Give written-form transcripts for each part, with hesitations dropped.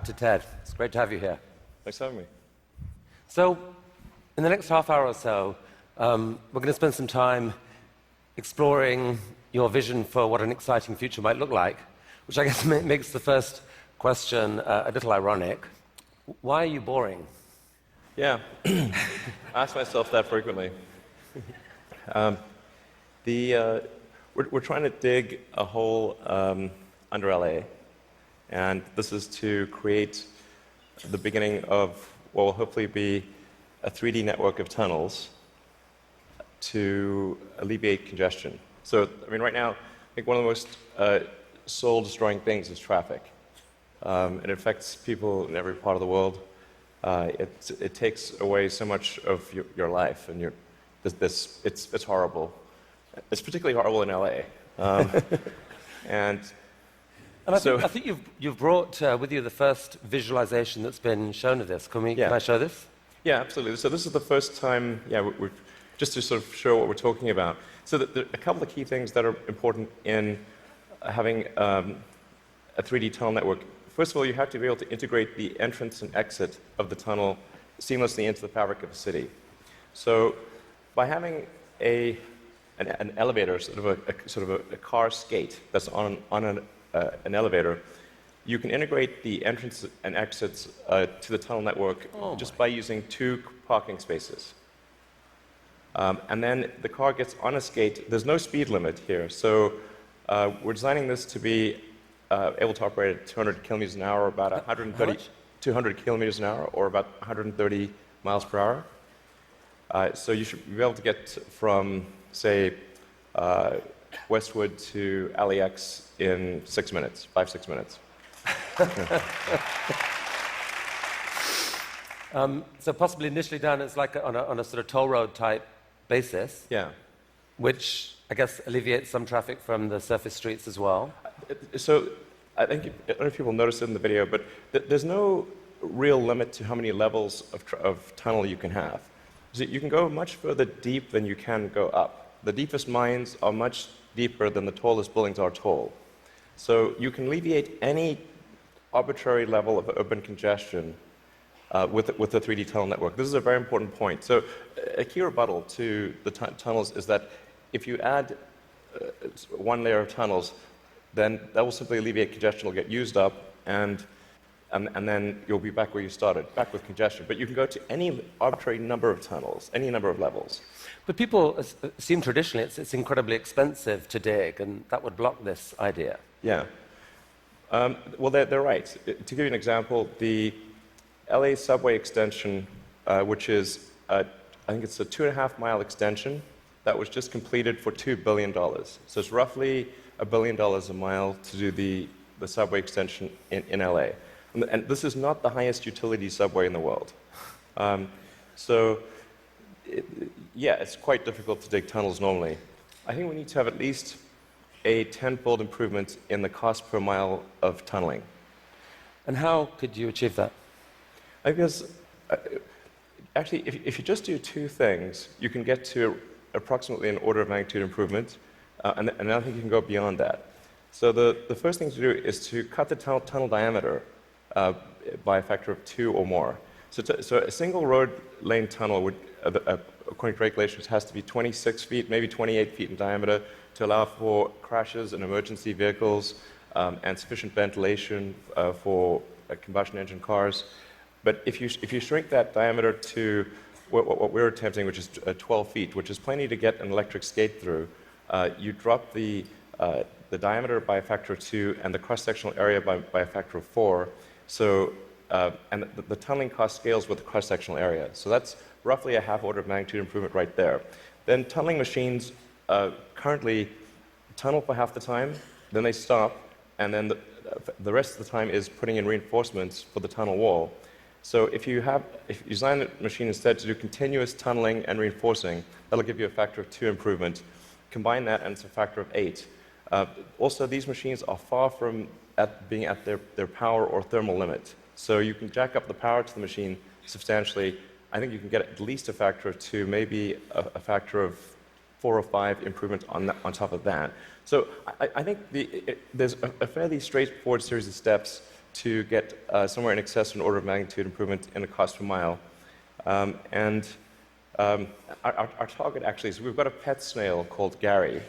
to Ted. It's great to have you here. Thanks for having me. So, in the next half hour or so, we're going to spend some time exploring your vision for what an exciting future might look like, which I guess makes the first question a little ironic. Why are you boring? Yeah, I ask myself that frequently. We're trying to dig a hole under LA, and this is to create the beginning of what will hopefully be a 3D network of tunnels to alleviate congestion. So, I mean, right now, I think one of the most soul-destroying things is traffic. It affects people in every part of the world. It takes away so much of your life, and it's horrible. It's particularly horrible in LA. And I think you've brought with you the first visualization that's been shown of this. Can I show this? Yeah, absolutely. So this is the first time, we're just to sort of show what we're talking about. So there are a couple of key things that are important in having a 3D tunnel network. First of all, you have to be able to integrate the entrance and exit of the tunnel seamlessly into the fabric of the city. So by having an elevator, sort of a car skate that's on an elevator, you can integrate the entrance and exits to the tunnel network just by using 2 parking spaces. And then the car gets on a skate. There's no speed limit here, so we're designing this to be able to operate at 200 kilometers an hour, or about 200 kilometers an hour, or about 130 miles per hour. So you should be able to get from, say, Westwood to LAX in 6 minutes, 5-6 minutes. So possibly initially done as like on a sort of toll road type basis. Yeah. Which I guess alleviates some traffic from the surface streets as well. So I don't know if people noticed it in the video, but there's no real limit to how many levels of tunnel you can have. So you can go much further deep than you can go up. The deepest mines are much deeper than the tallest buildings are tall. So you can alleviate any arbitrary level of urban congestion with the 3D tunnel network. This is a very important point. So a key rebuttal to the tunnels is that if you add one layer of tunnels, then that will simply alleviate congestion. It'll get used up, and then you'll be back where you started, back with congestion. But you can go to any arbitrary number of tunnels, any number of levels. But people assume traditionally it's incredibly expensive to dig, and that would block this idea. Yeah. Well, they're right. To give you an example, the LA subway extension, which is, I think it's a 2.5-mile extension that was just completed for $2 billion. So it's roughly $1 billion a mile to do the subway extension in LA. And this is not the highest utility subway in the world. It's quite difficult to dig tunnels normally. I think we need to have at least a 10-fold improvement in the cost per mile of tunneling. And how could you achieve that? I guess, actually, if you just do 2 things, you can get to approximately an order of magnitude improvement, and I think you can go beyond that. So the first thing to do is to cut the tunnel diameter by a factor of 2 or more. So a single road lane tunnel would, according to regulations, has to be 26 feet, maybe 28 feet in diameter to allow for crashes and emergency vehicles and sufficient ventilation for combustion engine cars. But if you shrink that diameter to what we're attempting, which is 12 feet, which is plenty to get an electric skate through, you drop the diameter by a factor of 2 and the cross-sectional area by a factor of 4. So, and the tunneling cost scales with the cross-sectional area. So that's roughly a half order of magnitude improvement right there. Then tunneling machines currently tunnel for half the time, then they stop, and then the rest of the time is putting in reinforcements for the tunnel wall. So if you design the machine instead to do continuous tunneling and reinforcing, that'll give you a factor of 2 improvement. Combine that and it's a factor of 8. Also, these machines are far from being at their power or thermal limit. So you can jack up the power to the machine substantially. I think you can get at least a factor of 2, maybe a factor of 4 or 5 improvement on top of that. So I think there's a fairly straightforward series of steps to get somewhere in excess of an order of magnitude improvement in the cost per mile. Our target actually is we've got a pet snail called Gary.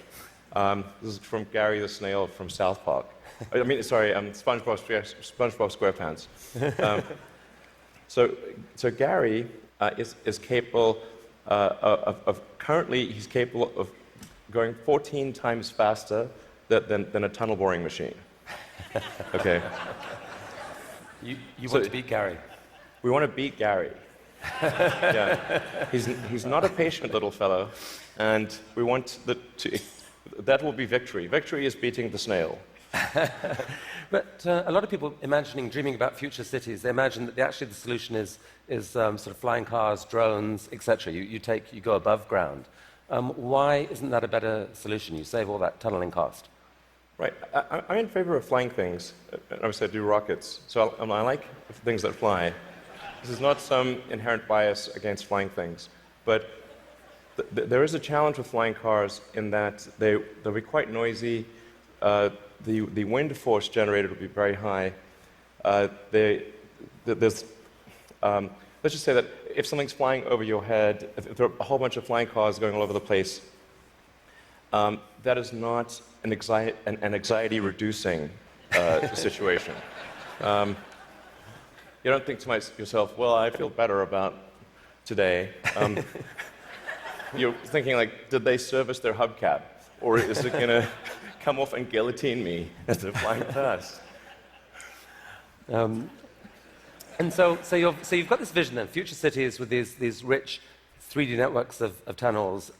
This is from Gary the snail from South Park. I mean, sorry, SpongeBob SquarePants. So Gary is capable currently he's capable of going 14 times faster than a tunnel boring machine. Okay. You want to beat Gary? We want to beat Gary. Yeah. He's not a patient little fellow, and we want that will be victory. Victory is beating the snail. But a lot of people dreaming about future cities, they imagine that actually the solution is sort of flying cars, drones, etc. You go above ground. Why isn't that a better solution? You save all that tunneling cost. Right. I'm in favor of flying things. Obviously, I do rockets, so I like things that fly. This is not some inherent bias against flying things, but there is a challenge with flying cars in that they'll be quite noisy. The wind force generated will be very high. Let's just say that if something's flying over your head, if there are a whole bunch of flying cars going all over the place, that is not an anxiety-reducing situation. You don't think to yourself, well, I feel better about today. You're thinking, like, did they service their hubcap? Or is it going to come off and guillotine me as they're flying past? And so you've got this vision then, future cities with these rich 3D networks of tunnels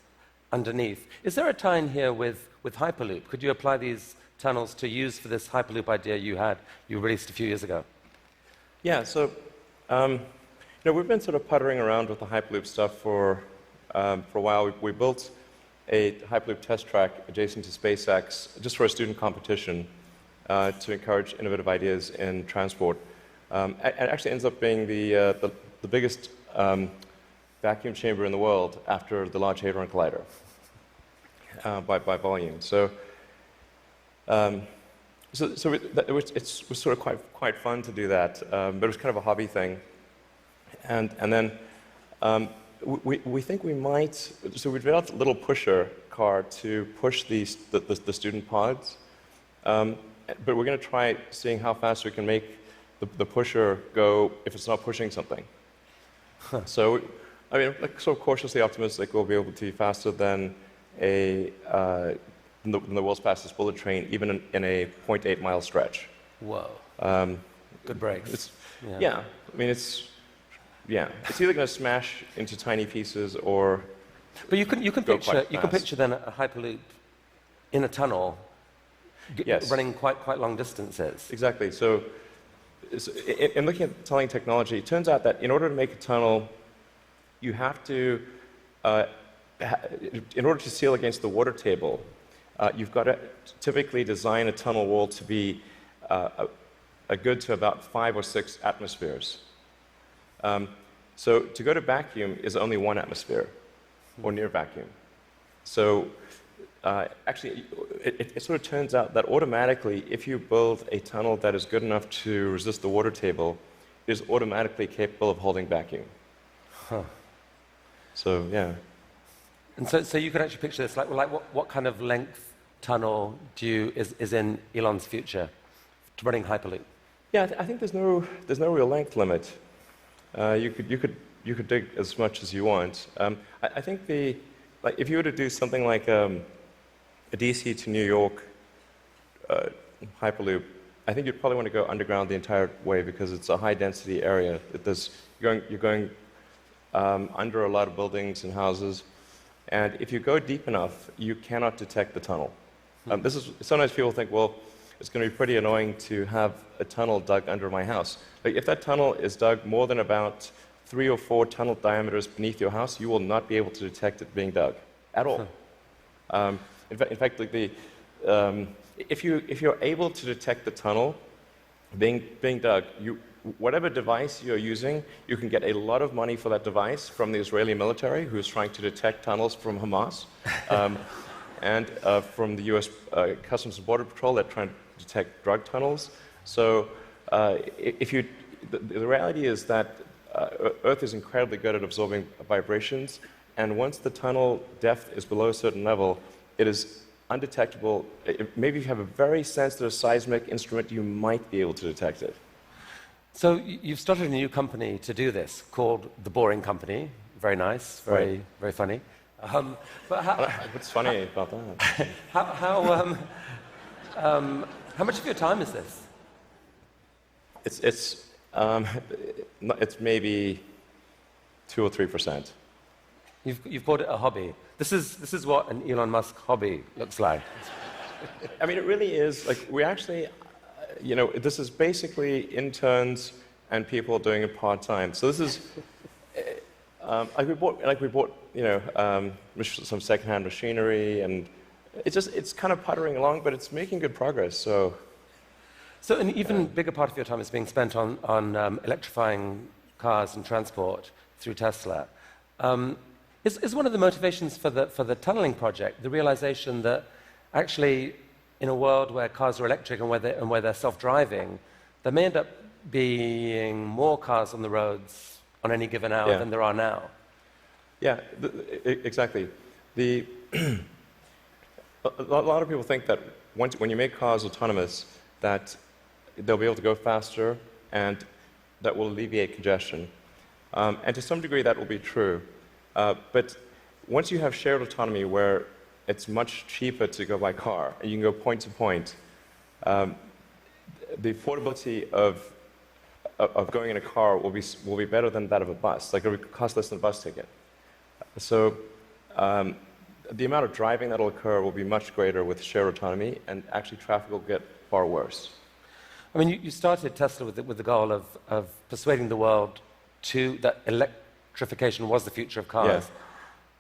underneath. Is there a tie-in here with Hyperloop? Could you apply these tunnels to use for this Hyperloop idea you released a few years ago? Yeah, so we've been sort of puttering around with the Hyperloop stuff for a while. We built a Hyperloop test track adjacent to SpaceX just for a student competition to encourage innovative ideas in transport. It actually ends up being the biggest vacuum chamber in the world after the Large Hadron Collider by volume. So it was sort of quite fun to do that, but it was kind of a hobby thing. And then we think we might. So we developed a little pusher car to push the student pods, but we're going to try seeing how fast we can make the pusher go if it's not pushing something. Huh. So, I mean, like, sort of cautiously optimistic we'll be able to be faster than the world's fastest bullet train, even in a 0.8 mile stretch. Whoa. Good brakes. Yeah. I mean, it's either going to smash into tiny pieces or. But you can picture then a Hyperloop in a tunnel, yes, running quite long distances. Exactly. So in looking at tunneling technology, it turns out that in order to make a tunnel, you have to, in order to seal against the water table, you've got to typically design a tunnel wall to be a good to about 5 or 6 atmospheres. So to go to vacuum is only 1 atmosphere, or near vacuum. So actually, it sort of turns out that automatically, if you build a tunnel that is good enough to resist the water table, it is automatically capable of holding vacuum. Huh. So, yeah. And so you can actually picture this, like what kind of length tunnel is in Elon's future to running Hyperloop? Yeah, I think there's no real length limit. You could dig as much as you want. I think if you were to do something like a DC to New York Hyperloop, I think you'd probably want to go underground the entire way because it's a high-density area. You're going under a lot of buildings and houses, and if you go deep enough, you cannot detect the tunnel. Sometimes people think, well, it's going to be pretty annoying to have a tunnel dug under my house. Like, if that tunnel is dug more than about 3 or 4 tunnel diameters beneath your house, you will not be able to detect it being dug at all. In fact, like if you're able to detect the tunnel being dug, whatever device you're using, you can get a lot of money for that device from the Israeli military, who's trying to detect tunnels from Hamas, and from the U.S. Customs and Border Patrol that trying to detect drug tunnels. So The reality is that Earth is incredibly good at absorbing vibrations, and once the tunnel depth is below a certain level, it is undetectable. Maybe if you have a very sensitive seismic instrument, you might be able to detect it. So you've started a new company to do this called The Boring Company. Very nice, very funny. But what's funny about that? How much of your time is this? It's maybe 2 or 3%. You've called it a hobby. This is what an Elon Musk hobby looks like. I mean, it really is. Like, we actually, this is basically interns and people doing it part-time. So this is, we bought, some second-hand machinery, and it's kind of puttering along, but it's making good progress. So an even bigger part of your time is being spent on electrifying cars and transport through Tesla. Is one of the motivations for the tunneling project the realization that actually, in a world where cars are electric and where they're self-driving, there may end up being more cars on the roads on any given hour than there are now? Yeah, exactly. A lot of people think that when you make cars autonomous, that they'll be able to go faster and that will alleviate congestion. And to some degree, that will be true. But once you have shared autonomy where it's much cheaper to go by car, and you can go point to point, the affordability of going in a car will be better than that of a bus. Like, it will cost less than a bus ticket. So the amount of driving that will occur will be much greater with shared autonomy, and actually traffic will get far worse. I mean, you started Tesla with the goal of persuading the world that electrification was the future of cars. Yeah.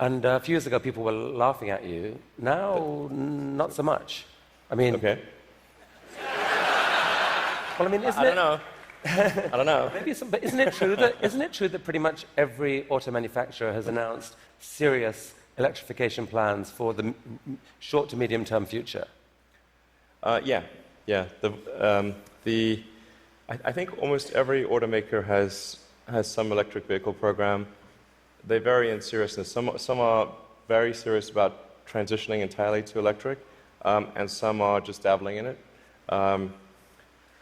And a few years ago, people were laughing at you. Now, not so much. I mean... Okay. Well, I mean, I don't know. I don't know. But isn't it true that pretty much every auto manufacturer has announced serious electrification plans for the short to medium term future? Yeah. I think almost every automaker has some electric vehicle program. They vary in seriousness. Some are very serious about transitioning entirely to electric, and some are just dabbling in it.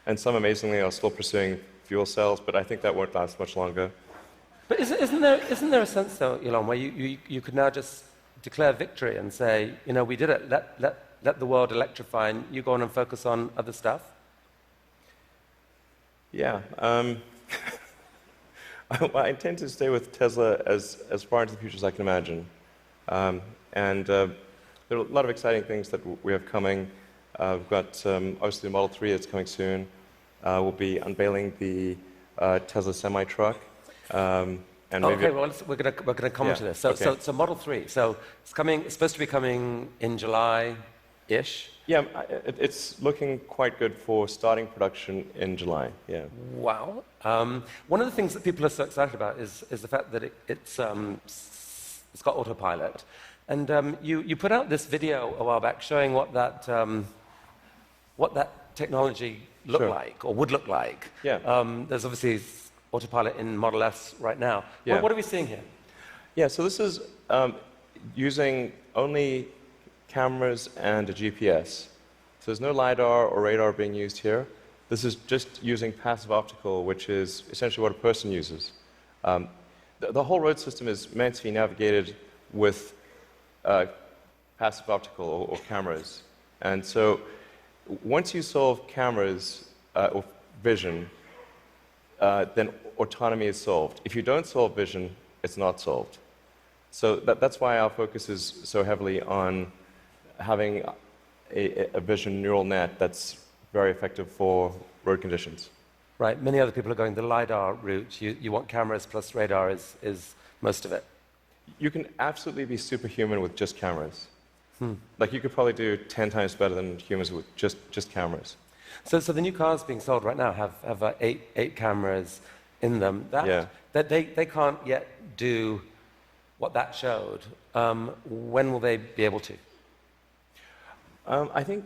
And some, amazingly, are still pursuing fuel cells, but I think that won't last much longer. But isn't there a sense, though, Elon, where you could now just declare victory and say, we did it, let the world electrify, and you go on and focus on other stuff? Yeah. I intend to stay with Tesla as far into the future as I can imagine. And there are a lot of exciting things that we have coming. We've got, obviously, the Model 3 that's coming soon. We'll be unveiling the Tesla semi-truck. We're going to come to this. So Model 3. So it's supposed to be coming in July-ish. Yeah, it's looking quite good for starting production in July. Yeah. Wow. One of the things that people are so excited about is the fact that it's got autopilot. And you put out this video a while back showing what that technology looked like, or would look like. Yeah. There's obviously autopilot in Model S right now. Yeah. What are we seeing here? Yeah, so this is using only cameras and a GPS. So there's no LiDAR or radar being used here. This is just using passive optical, which is essentially what a person uses. The whole road system is meant to be navigated with passive optical or cameras. And so once you solve cameras or vision, then autonomy is solved. If you don't solve vision, it's not solved. So that's why our focus is so heavily on having a vision neural net that's very effective for road conditions. Right. Many other people are going the LiDAR route. You want cameras plus radar is most of it. You can absolutely be superhuman with just cameras. Like, you could probably do 10 times better than humans with just cameras. So the new cars being sold right now have eight cameras in them. That they can't yet do what that showed. When will they be able to? I think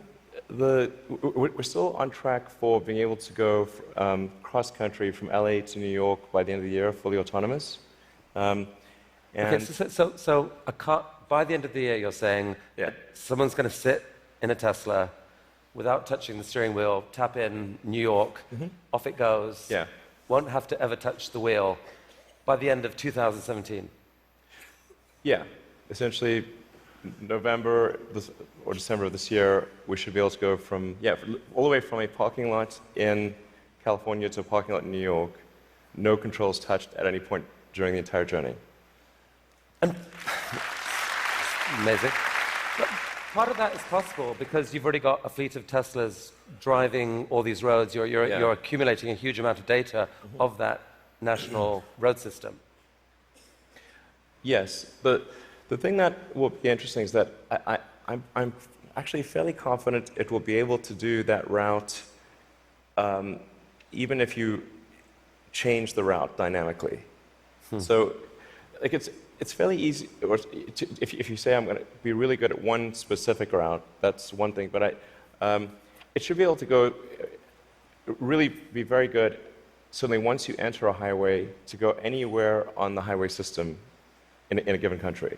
we're still on track for being able to go cross-country from LA to New York by the end of the year, fully autonomous. And Okay, so a car, by the end of the year, you're saying someone's going to sit in a Tesla without touching the steering wheel, tap in New York, off it goes, Yeah. won't have to ever touch the wheel by the end of 2017. Yeah, essentially November or December of this year, we should be able to go from, all the way from a parking lot in California to a parking lot in New York, no controls touched at any point during the entire journey. And amazing. But part of that is possible because you've already got a fleet of Teslas driving all these roads. You're accumulating a huge amount of data of that national road system. Yes, the thing that will be interesting is that I'm actually fairly confident it will be able to do that route even if you change the route dynamically. So, like it's fairly easy. Or if you say I'm going to be really good at one specific route, that's one thing. But it should be able to go really be very good. Certainly, once you enter a highway, to go anywhere on the highway system in a given country.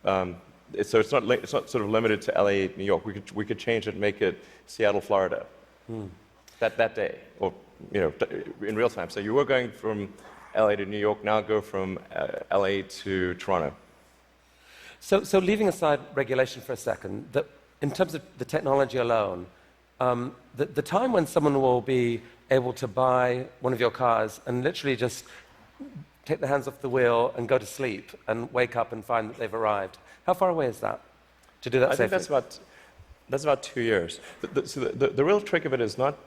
So it's not sort of limited to LA, New York. We could change it and make it Seattle, Florida, that day, or in real time. So you were going from LA to New York, now go from LA to Toronto. So leaving aside regulation for a second, in terms of the technology alone, the time when someone will be able to buy one of your cars and literally just take their hands off the wheel and go to sleep and wake up and find that they've arrived, how far away is that to do that safely? I think that's about 2 years. So the real trick of it is not,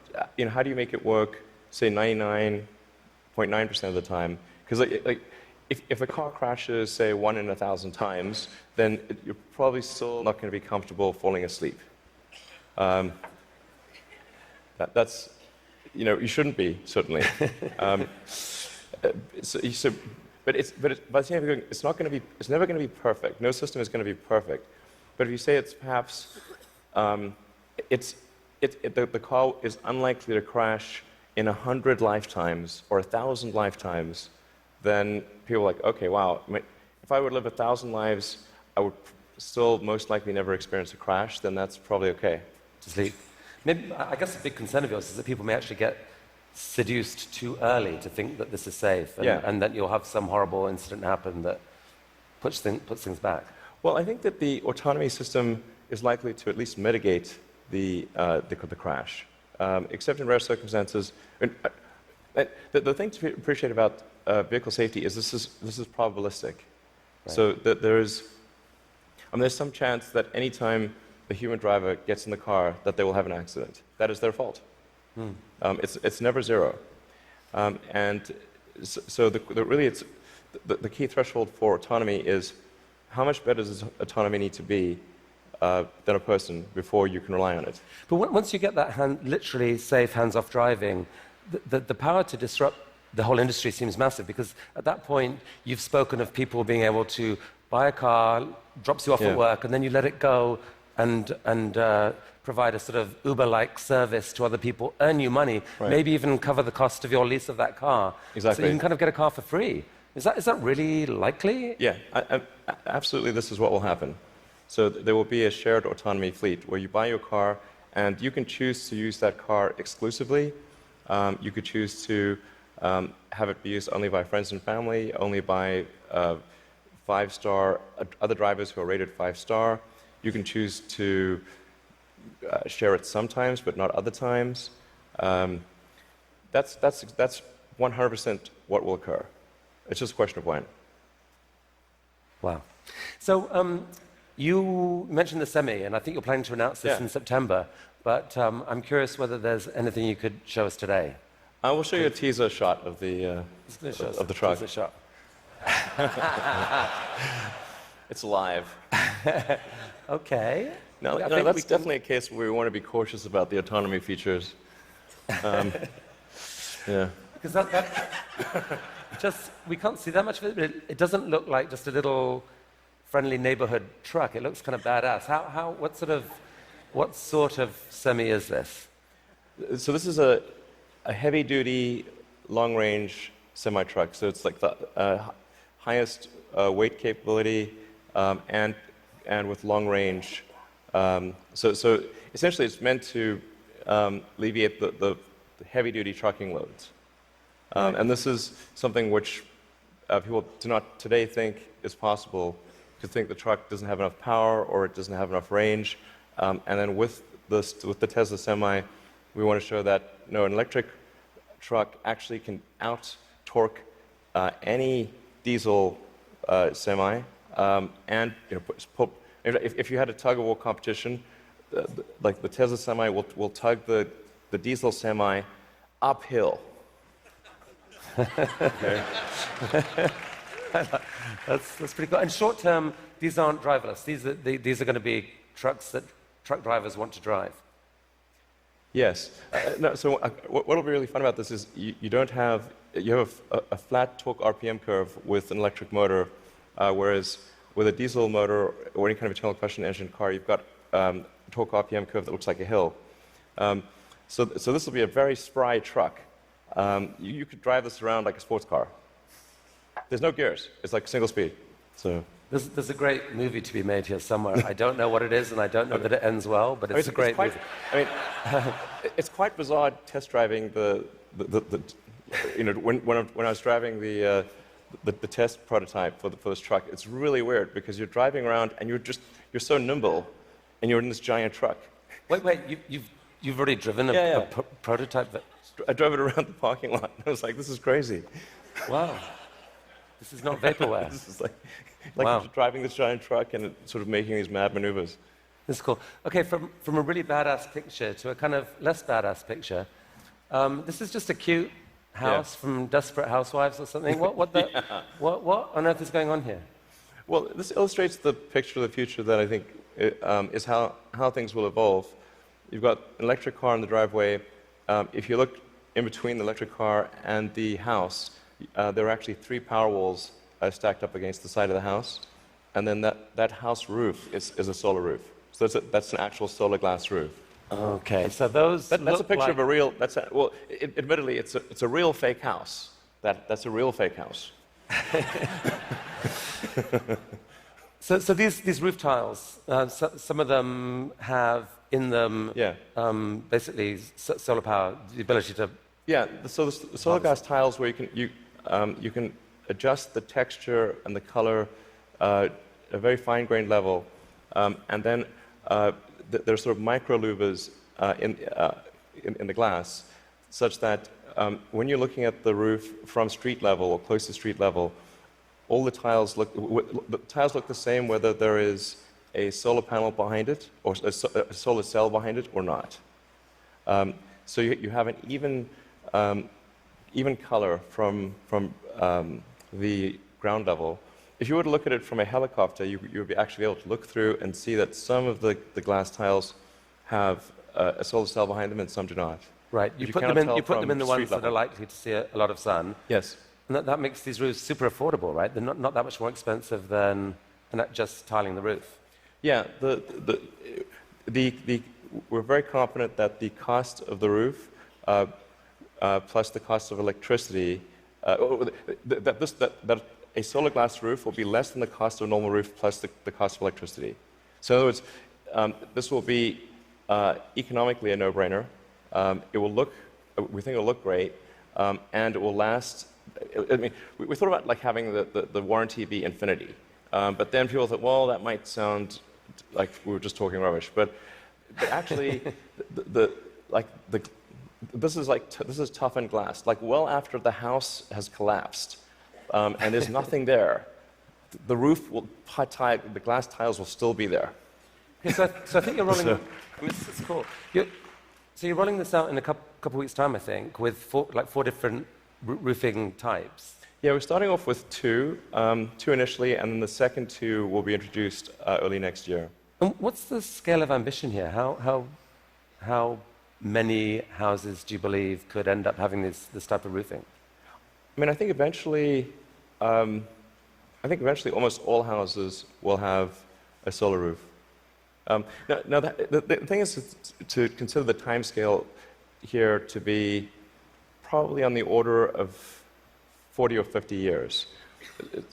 how do you make it work, say 99.9% of the time? Because if a car crashes, say 1 in 1,000 times, then you're probably still not going to be comfortable falling asleep. That's, you shouldn't be, certainly. But by the same time, it's never going to be perfect. No system is going to be perfect. But if you say it's perhaps, the car is unlikely to crash in 100 lifetimes or 1,000 lifetimes, then people are like, okay, wow, if I would live 1,000 lives, I would still most likely never experience a crash, then that's probably okay. To sleep. Maybe, I guess a big concern of yours is that people may actually get seduced too early to think that this is safe, and that you'll have some horrible incident happen that puts things back. Well, I think that the autonomy system is likely to at least mitigate the crash, except in rare circumstances. The thing to appreciate about vehicle safety is this is probabilistic. Right. So that there's some chance that anytime the human driver gets in the car that they will have an accident. That is their fault. It's never zero. And so the key threshold for autonomy is how much better does autonomy need to be than a person before you can rely on it. But once you get that literally safe hands-off driving, the power to disrupt the whole industry seems massive, because at that point you've spoken of people being able to buy a car, drops you off at work, and then you let it go and provide a sort of Uber-like service to other people, earn you money, maybe even cover the cost of your lease of that car. Exactly. So you can kind of get a car for free. Is that really likely? Yeah, absolutely. This is what will happen. So there will be a shared autonomy fleet where you buy your car and you can choose to use that car exclusively. You could choose to have it be used only by friends and family, only by 5-star other drivers who are rated 5-star. You can choose to share it sometimes, but not other times. That's 100% what will occur. It's just a question of when. Wow. So you mentioned the semi, and I think you're planning to announce this in September, but I'm curious whether there's anything you could show us today. I will show you a teaser shot of the truck. Teaser shot. It's live. Okay. No, that's definitely a case where we want to be cautious about the autonomy features. Yeah. Because we can't see that much of it. It doesn't look like just a little friendly neighborhood truck. It looks kind of badass. What sort of What sort of semi is this? So this is a heavy-duty, long-range semi-truck. So it's like the highest weight capability and with long range. So essentially, it's meant to alleviate the heavy-duty trucking loads. And this is something which people do not today think is possible, because think the truck doesn't have enough power or it doesn't have enough range. And then with the Tesla Semi, we want to show that no, an electric truck actually can out-torque any diesel semi. And if you had a tug-of-war competition, like the Tesla Semi will tug the diesel semi uphill. Okay. That's pretty cool. And short term, these aren't driverless. These are going to be trucks that truck drivers want to drive. Yes. No, so what will be really fun about this is you have a flat torque RPM curve with an electric motor, whereas with a diesel motor or any kind of internal combustion engine car, you've got a torque RPM curve that looks like a hill. So this will be a very spry truck. You could drive this around like a sports car. There's no gears. It's like single speed. So there's a great movie to be made here somewhere. I don't know what it is, and I don't know that it ends well, but it's a great movie. I mean, it's quite bizarre test driving when I was driving the test prototype for this truck. It's really weird because you're driving around and you're so nimble, and you're in this giant truck. Wait, you've already driven a prototype? I drove it around the parking lot, and I was like, this is crazy. Wow. This is not vaporware. This is like wow. Driving this giant truck and sort of making these mad maneuvers. This is cool. Okay, from a really badass picture to a kind of less badass picture, this is just a cute house from Desperate Housewives or something. What on earth is going on here? Well, this illustrates the picture of the future that I think is how things will evolve. You've got an electric car in the driveway. If you look in between the electric car and the house, there are actually 3 power walls stacked up against the side of the house, and then that house roof is a solar roof. So that's an actual solar glass roof. Okay, so that's a picture of a real. Admittedly, it's a real fake house. That's a real fake house. So these roof tiles, some of them have in them basically solar power, the ability to. Yeah, so the solar glass tiles where you can adjust the texture and the color at a very fine-grained level, and then there's sort of micro louvers in the glass, such that when you're looking at the roof from street level or close to street level, all the tiles look the same whether there is a solar panel behind it or a solar cell behind it or not. So you have an even color from the ground level. If you were to look at it from a helicopter, you would be actually able to look through and see that some of the glass tiles have a solar cell behind them and some do not. Right. You put them in the ones that are likely to see a lot of sun. Yes. And that makes these roofs super affordable, right? They're not that much more expensive than just tiling the roof. Yeah. We're very confident that the cost of the roof plus the cost of electricity, that a solar glass roof will be less than the cost of a normal roof plus the cost of electricity. So in other words, this will be economically a no-brainer. We think it will look great, and it will last. I mean, we thought about like having the warranty be infinity, but then people thought, well, that might sound like we were just talking rubbish. But actually, this is toughened glass. Like well after the house has collapsed, and there's nothing there, the roof the glass tiles will still be there. Okay, so I think you're rolling. I mean, this is cool. So you're rolling this out in a couple weeks' time, I think, with four different roofing types. Yeah, we're starting off with two initially, and then the second 2 will be introduced early next year. And what's the scale of ambition here? How many houses do you believe could end up having this type of roofing? I mean, I think eventually almost all houses will have a solar roof. No, the thing is to consider the time scale here to be probably on the order of 40 or 50 years.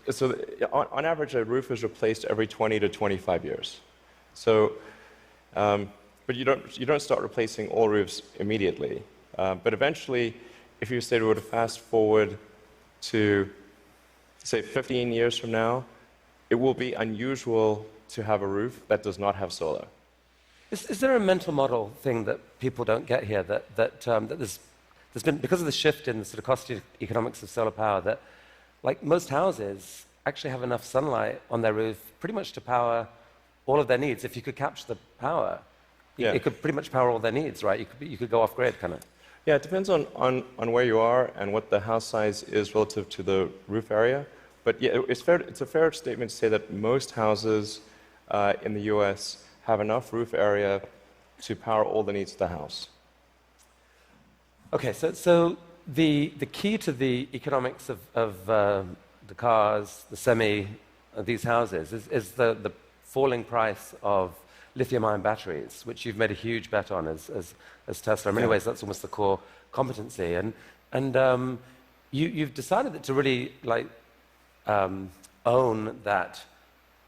So on average, a roof is replaced every 20 to 25 years. So, but you don't start replacing all roofs immediately. But eventually, if you say were to fast forward to, say, 15 years from now, it will be unusual to have a roof that does not have solar. Is there a mental model thing that people don't get here that there's been, because of the shift in the sort of cost economics of solar power, that like most houses actually have enough sunlight on their roof pretty much to power all of their needs. If you could capture the power, it could pretty much power all their needs, right? You could go off grid, kind of. Yeah, it depends on where you are and what the house size is relative to the roof area. But yeah, it's a fair statement to say that most houses in the US have enough roof area to power all the needs of the house. Okay, so the key to the economics of the cars, the semi, these houses is the falling price of lithium-ion batteries, which you've made a huge bet on as Tesla. In many ways, that's almost the core competency. And you've decided that to really own that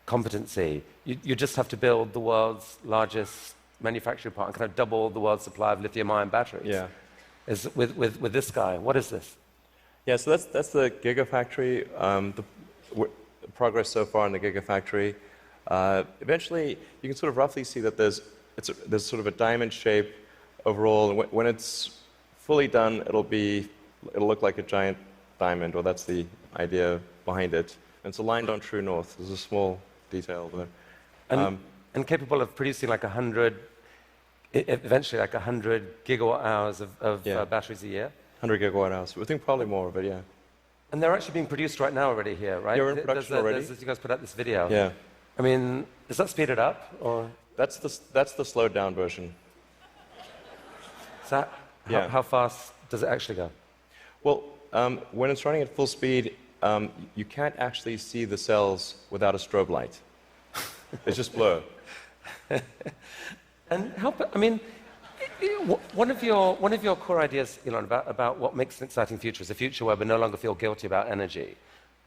competency, you just have to build the world's largest manufacturing plant and kind of double the world's supply of lithium-ion batteries. Yeah. Is with this guy. What is this? Yeah, so that's the Gigafactory. The progress so far in the Gigafactory. Eventually, you can sort of roughly see that there's sort of a diamond shape overall, and when it's fully done, it'll look like a giant diamond, or that's the idea behind it. And it's aligned on true north. There's a small detail there. And capable of producing like 100, eventually like 100 gigawatt hours of batteries a year. 100 gigawatt hours. We think probably more, but yeah. And they're actually being produced right now already here, right? Yeah, we're in production already. You guys put out this video. Yeah. I mean, does that speed it up, or? That's the slowed down version. So how fast does it actually go? Well, when it's running at full speed, you can't actually see the cells without a strobe light. It's just blur. And I mean, one of your core ideas, Elon, about what makes an exciting future is a future where we no longer feel guilty about energy.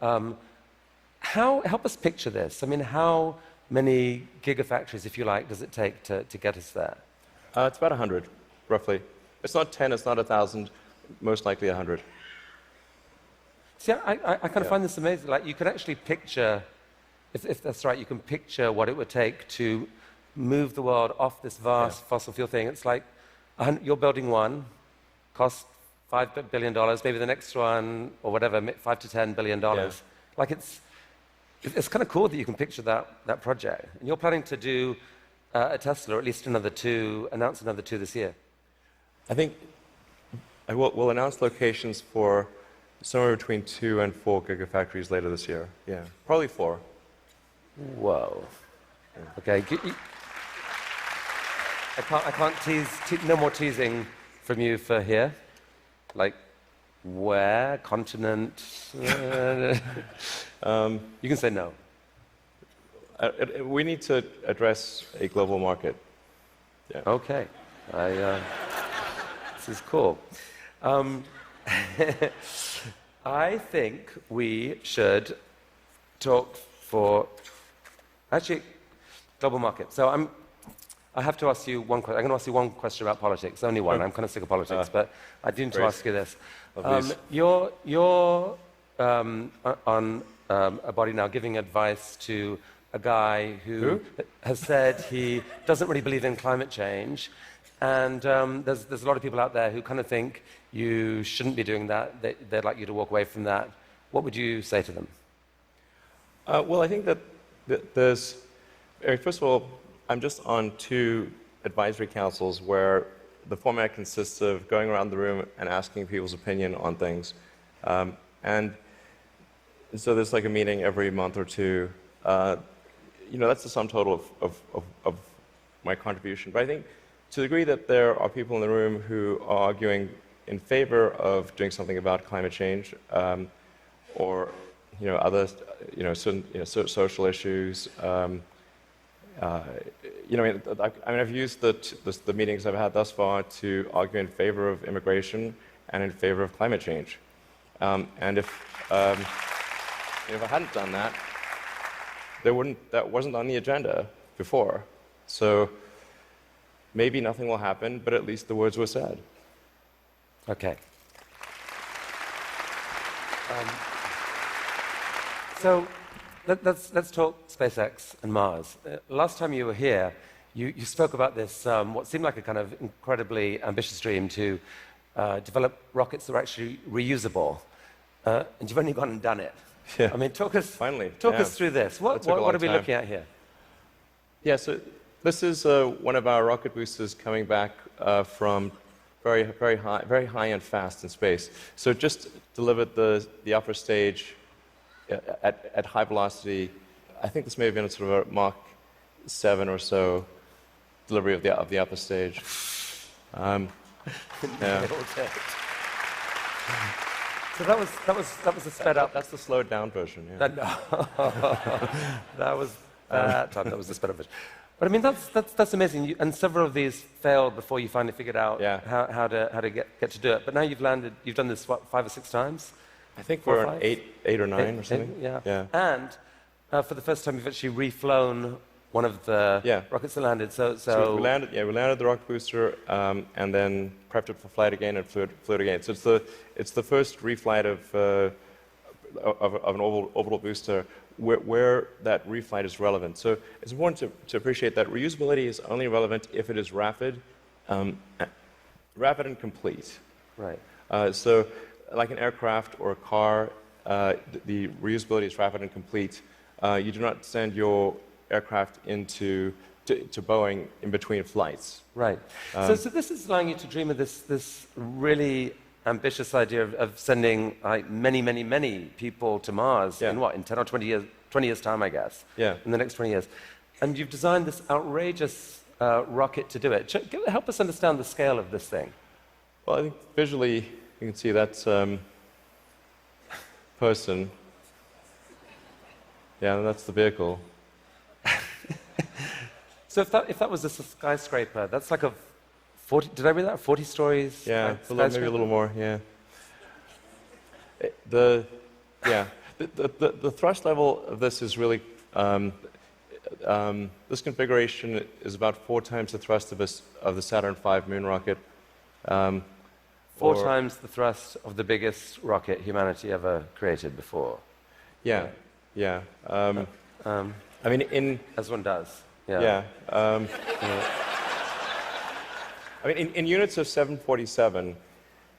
Help us picture this. I mean, how many gigafactories, if you like, does it take to get us there? It's about 100, roughly. It's not 10, it's not 1,000, most likely 100. See, I kind of find this amazing. Like, you can actually picture, if that's right, you can picture what it would take to move the world off this vast fossil fuel thing. It's like you're building one, cost $5 billion, maybe the next one, or whatever, $5 to $10 billion. Yeah. Like, it's kind of cool that you can picture that project. And you're planning to do a Tesla, or at least announce another two this year. I think we'll announce locations for somewhere between 2 and 4 gigafactories later this year. Yeah, probably 4. Whoa. Okay. I can't tease. No more teasing from you for here. Like, where? Continent? You can say no. We need to address a global market. Yeah. Okay. This is cool. I think we should talk for global market. So I have to ask you one question. I'm going to ask you one question about politics. Only one. I'm kind of sick of politics, but I do need to ask you this. You're on a body now giving advice to a guy who has said he doesn't really believe in climate change, and there's a lot of people out there who kind of think you shouldn't be doing that. They'd like you to walk away from that. What would you say to them? Well, I think that there's... First of all, I'm just on 2 advisory councils where the format consists of going around the room and asking people's opinion on things. And so there's like a meeting every month or 2. That's the sum total of my contribution. But I think to the degree that there are people in the room who are arguing in favor of doing something about climate change, or other social issues, I've used the meetings I've had thus far to argue in favor of immigration and in favor of climate change. And if I hadn't done that, that wasn't on the agenda before. So maybe nothing will happen, but at least the words were said. Okay. So let's talk SpaceX and Mars. Last time you were here, you spoke about this, what seemed like a kind of incredibly ambitious dream to develop rockets that are actually reusable. And you've only gone and done it. Yeah. I mean, talk us through this. What took a long are we time. looking at here? Yeah, so this is one of our rocket boosters coming back from very high and fast in space. So it just delivered the upper stage at high velocity. I think this may have been a sort of a Mach 7 or so delivery of the upper stage. Yeah. So that was a sped up. That's the slowed down version. Yeah. That was the sped up version. But I mean, that's amazing. And several of these failed before you finally figured out how to get to do it. But now you've landed. You've done this 5 or 6 times. I think we're on 8 or 9 or something. Yeah. And for the first time, you've actually reflown one of the rockets that landed. So we landed the rocket booster and then prepped it for flight again and flew it again. So it's the first reflight of an orbital booster where that reflight is relevant. So it's important to appreciate that reusability is only relevant if it is rapid and complete. Right. So like an aircraft or a car, the reusability is rapid and complete. You do not send your aircraft to Boeing in between flights. Right. So this is allowing you to dream of this really ambitious idea of sending many people to Mars in 10 or 20 years time, I guess. Yeah. In the next 20 years. And you've designed this outrageous rocket to do it. Help us understand the scale of this thing. Well, I think visually you can see that's person. Yeah, and that's the vehicle. So if that was a skyscraper, that's like a 40. Did I read that? 40 stories. Yeah, maybe a little more. Yeah. The thrust level of this is really this configuration is about 4 times the thrust of the Saturn V moon rocket. 4 times the thrust of the biggest rocket humanity ever created before. Yeah. I mean, as one does. Yeah. I mean, in units of 747,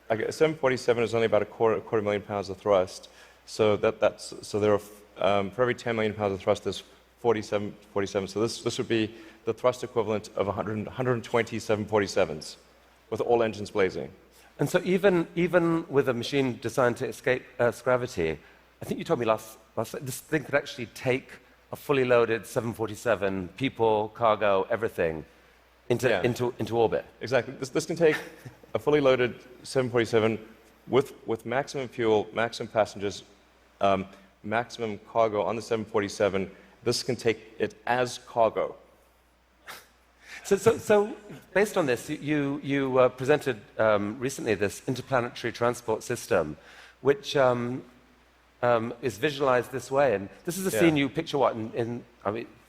747 is only about a quarter million pounds of thrust. So there are for every 10 million pounds of thrust, there's 47. So this would be the thrust equivalent of 120 747s, with all engines blazing. And so even with a machine designed to escape Earth's gravity, I think you told me last this thing could actually take a fully loaded 747, people, cargo, everything, into orbit. Exactly. This can take a fully loaded 747 with maximum fuel, maximum passengers, maximum cargo on the 747. This can take it as cargo. So based on this, you presented recently this interplanetary transport system, which is visualized this way. And this is a scene you picture in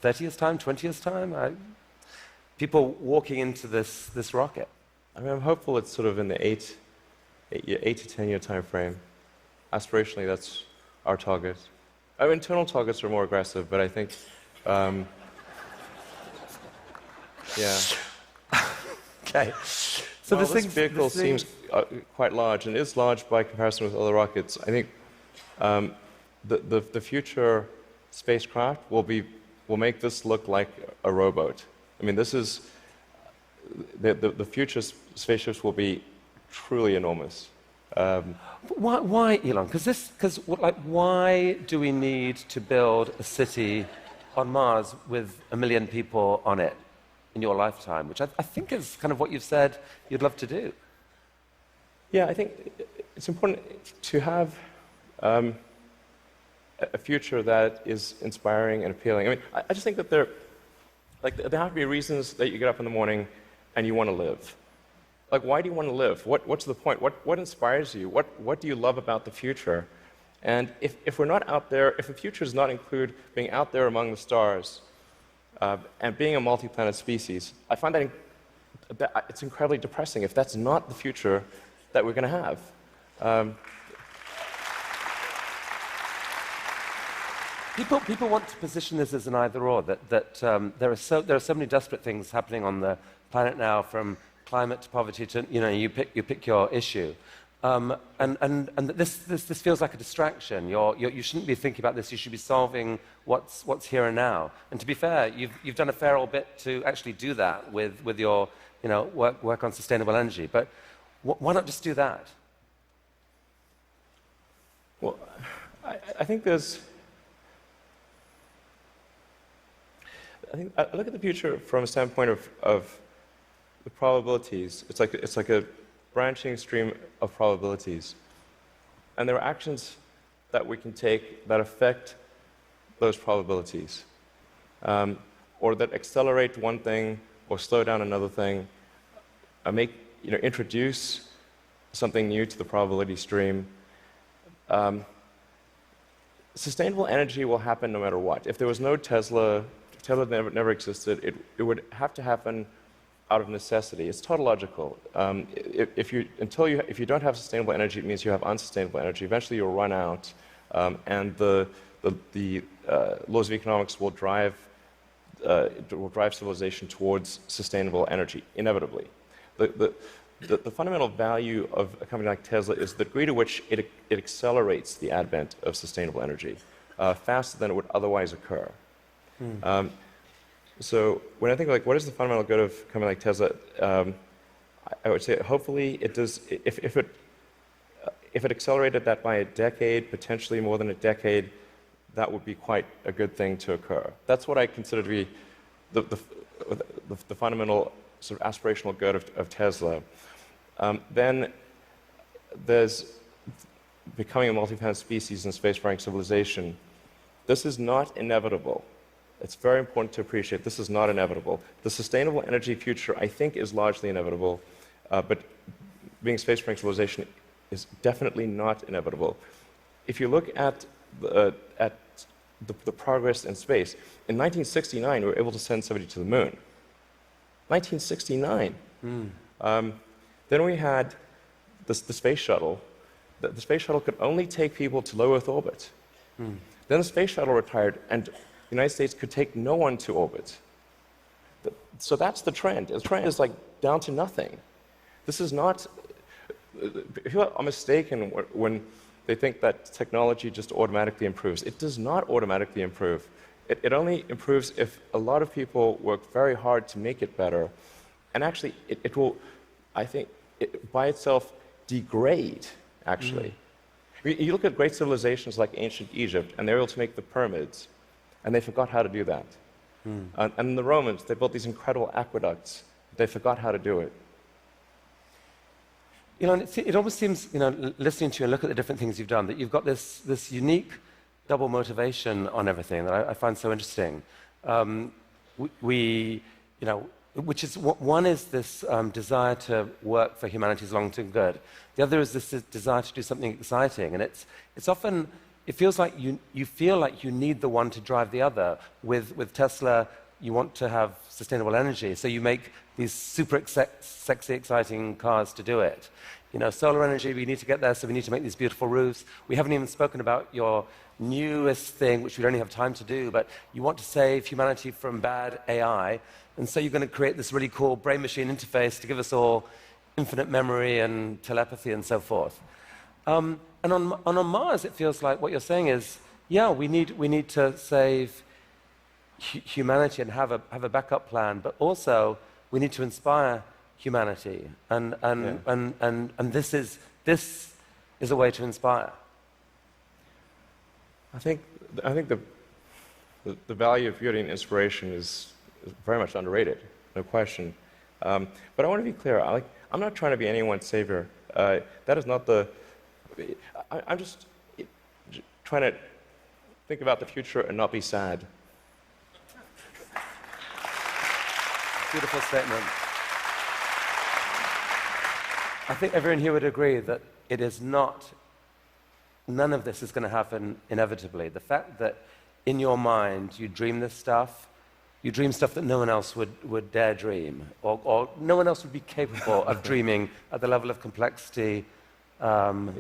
30 years' time, 20 years' time? People walking into this rocket. I mean, I'm hopeful it's sort of in the 8 to 10 year time frame. Aspirationally, that's our target. Our internal targets are more aggressive, but I think, Okay. So this vehicle seems quite large, and is large by comparison with other rockets. I think the future spacecraft will make this look like a rowboat. I mean, this is the future spaceships will be truly enormous. Why, Elon? Because why do we need to build a city on Mars with 1 million people on it in your lifetime? Which I think is kind of what you've said you'd love to do. Yeah, I think it's important to have a future that is inspiring and appealing. I mean, I just think that Like, there have to be reasons that you get up in the morning and you want to live. Like, why do you want to live? What's the point? What inspires you? What do you love about the future? And if we're not out there, if the future does not include being out there among the stars and being a multi-planet species, I find that it's incredibly depressing if that's not the future that we're going to have. People want to position this as an either-or, that there are so many desperate things happening on the planet now, from climate to poverty to, you pick your issue. And this feels like a distraction. You shouldn't be thinking about this. You should be solving what's here and now. And to be fair, you've done a fair old bit to actually do that with your work on sustainable energy. But why not just do that? Well, I think there's. I look at the future from a standpoint of the probabilities. It's like a branching stream of probabilities. And there are actions that we can take that affect those probabilities, or that accelerate one thing or slow down another thing, introduce something new to the probability stream. Sustainable energy will happen no matter what. If there was no Tesla never existed, it would have to happen out of necessity. It's tautological. If you don't have sustainable energy, it means you have unsustainable energy. Eventually, you'll run out, and the laws of economics will drive civilization towards sustainable energy inevitably. The fundamental value of a company like Tesla is the degree to which it accelerates the advent of sustainable energy faster than it would otherwise occur. So when I think what is the fundamental good of a company like Tesla, I would say hopefully it does. If it accelerated that by a decade, potentially more than a decade, that would be quite a good thing to occur. That's what I consider to be the fundamental sort of aspirational good of Tesla. Then there's becoming a multi-planet species and spacefaring civilization. This is not inevitable. It's very important to appreciate this is not inevitable. The sustainable energy future, I think, is largely inevitable, but being a spacefaring civilization is definitely not inevitable. If you look at the progress in space, in 1969 we were able to send somebody to the moon. 1969. Then we had the space shuttle. The space shuttle could only take people to low Earth orbit. Then the space shuttle retired, and the United States could take no one to orbit. So that's the trend. The trend is down to nothing. This is not. People are mistaken when they think that technology just automatically improves. It does not automatically improve. It only improves if a lot of people work very hard to make it better. And actually, it will, I think, by itself degrade, actually. You look at great civilizations like ancient Egypt, and they were able to make the pyramids, and they forgot how to do that. And the Romans, they built these incredible aqueducts. They forgot how to do it. It almost seems, listening to you and look at the different things you've done, that you've got this unique double motivation on everything that I find so interesting. Which is, one is this desire to work for humanity's long-term good. The other is this desire to do something exciting. And it's often, it feels like you feel like you need the one to drive the other. With Tesla, you want to have sustainable energy, so you make these super sexy, exciting cars to do it. Solar energy, we need to get there, so we need to make these beautiful roofs. We haven't even spoken about your newest thing, which we don't have time to do, but you want to save humanity from bad AI, and so you're going to create this really cool brain-machine interface to give us all infinite memory and telepathy and so forth. And on Mars, it feels like what you're saying is, yeah, we need to save humanity and have a backup plan, but also we need to inspire humanity, and this is a way to inspire. I think the value of beauty and inspiration is very much underrated, no question. But I want to be clear. I'm not trying to be anyone's savior. That is not the. I'm just trying to think about the future and not be sad. Beautiful statement. I think everyone here would agree that it is not, none of this is going to happen inevitably. The fact that in your mind you dream this stuff, you dream stuff that no one else would dare dream, or no one else would be capable of dreaming at the level of complexity that